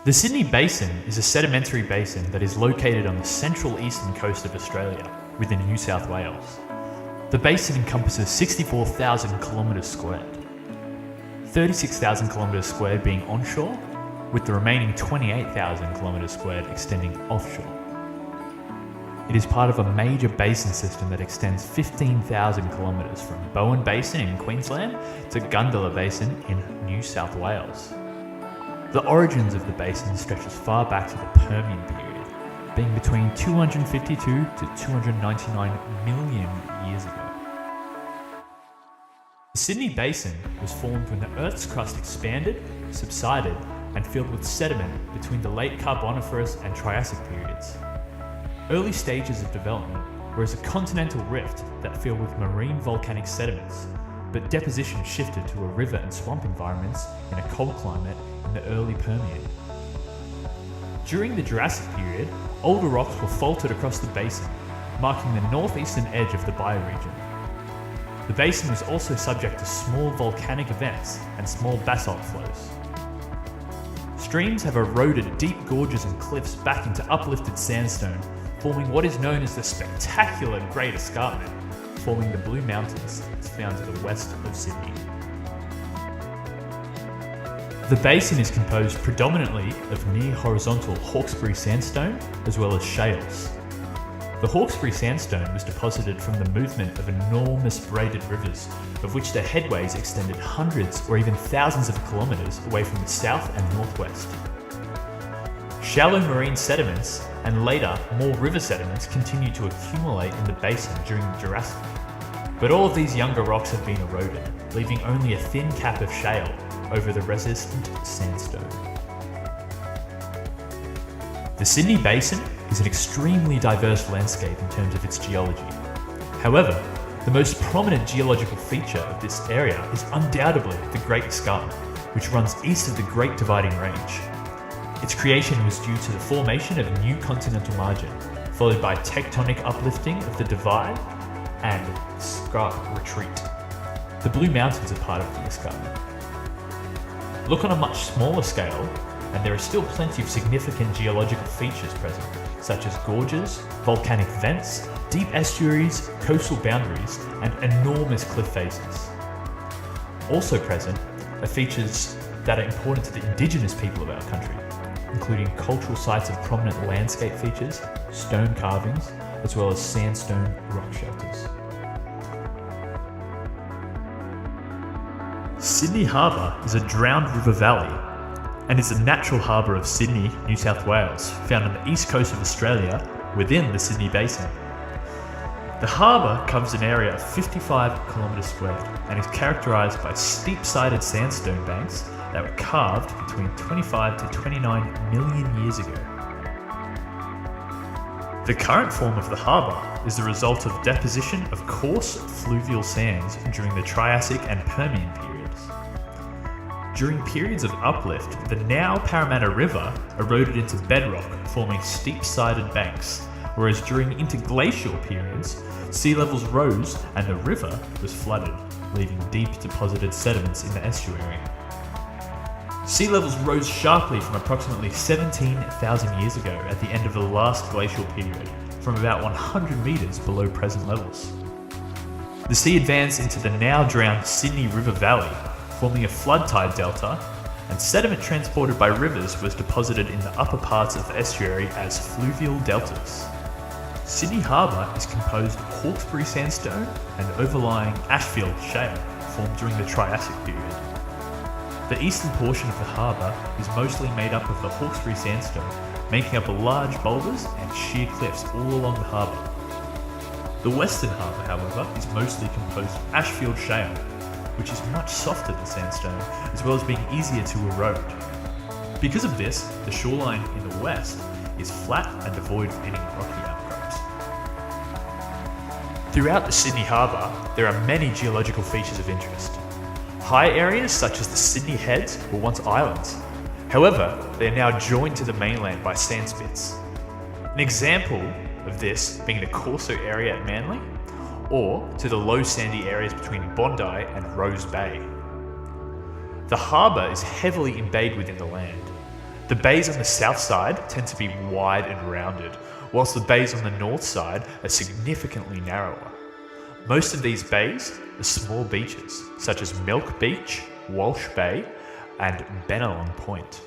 The Sydney Basin is a sedimentary basin that is located on the central eastern coast of Australia, within New South Wales. The basin encompasses 64,000 kilometres squared, 36,000 kilometres squared being onshore, with the remaining 28,000 kilometres squared extending offshore. It is part of a major basin system that extends 15,000 kilometres from Bowen Basin in Queensland to Gundylla Basin in New South Wales. The origins of the basin stretch as far back to the Permian period, being between 252 to 299 million years ago. The Sydney Basin was formed when the Earth's crust expanded, subsided, and filled with sediment between the late Carboniferous and Triassic periods. Early stages of development were as a continental rift that filled with marine volcanic sediments, but deposition shifted to a river and swamp environments in a cold climate in the early Permian. During the Jurassic period, older rocks were faulted across the basin, marking the northeastern edge of the bioregion. The basin was also subject to small volcanic events and small basalt flows. Streams have eroded deep gorges and cliffs back into uplifted sandstone, forming what is known as the spectacular Great Escarpment, forming the Blue Mountains found to the west of Sydney. The basin is composed predominantly of near horizontal Hawkesbury sandstone as well as shales. The Hawkesbury sandstone was deposited from the movement of enormous braided rivers, of which the headways extended hundreds or even thousands of kilometres away from the south and northwest. Shallow marine sediments and later more river sediments continued to accumulate in the basin during the Jurassic. But all of these younger rocks have been eroded, leaving only a thin cap of shale over the resistant sandstone. The Sydney Basin is an extremely diverse landscape in terms of its geology. However, the most prominent geological feature of this area is undoubtedly the Great Escarpment, which runs east of the Great Dividing Range. Its creation was due to the formation of a new continental margin, followed by tectonic uplifting of the divide and scarp retreat. The Blue Mountains are part of the escarpment. Look on a much smaller scale, and there are still plenty of significant geological features present, such as gorges, volcanic vents, deep estuaries, coastal boundaries, and enormous cliff faces. Also present are features that are important to the indigenous people of our country, including cultural sites of prominent landscape features, stone carvings, as well as sandstone rock shelters. Sydney Harbour is a drowned river valley and is a natural harbour of Sydney, New South Wales, found on the east coast of Australia within the Sydney Basin. The harbour covers an area of 55 kilometres squared and is characterised by steep-sided sandstone banks that were carved between 25 to 29 million years ago. The current form of the harbour is the result of deposition of coarse fluvial sands during the Triassic and Permian periods. During periods of uplift, the now Parramatta River eroded into bedrock, forming steep-sided banks, whereas during interglacial periods, sea levels rose and the river was flooded, leaving deep deposited sediments in the estuary. Sea levels rose sharply from approximately 17,000 years ago at the end of the last glacial period, from about 100 metres below present levels. The sea advanced into the now drowned Sydney River Valley, forming a flood tide delta, and sediment transported by rivers was deposited in the upper parts of the estuary as fluvial deltas. Sydney Harbour is composed of Hawkesbury sandstone and overlying Ashfield shale formed during the Triassic period. The eastern portion of the harbour is mostly made up of the Hawkesbury sandstone, making up large boulders and sheer cliffs all along the harbour. The western harbour, however, is mostly composed of Ashfield shale, which is much softer than sandstone, as well as being easier to erode. Because of this, the shoreline in the west is flat and devoid of any rocky outcrops. Throughout the Sydney Harbour, there are many geological features of interest. High areas such as the Sydney Heads were once islands. However, they are now joined to the mainland by sand spits. An example of this being the Corso area at Manly, or to the low sandy areas between Bondi and Rose Bay. The harbour is heavily embayed within the land. The bays on the south side tend to be wide and rounded, whilst the bays on the north side are significantly narrower. Most of these bays are small beaches, such as Milk Beach, Walsh Bay, and Bennelong Point.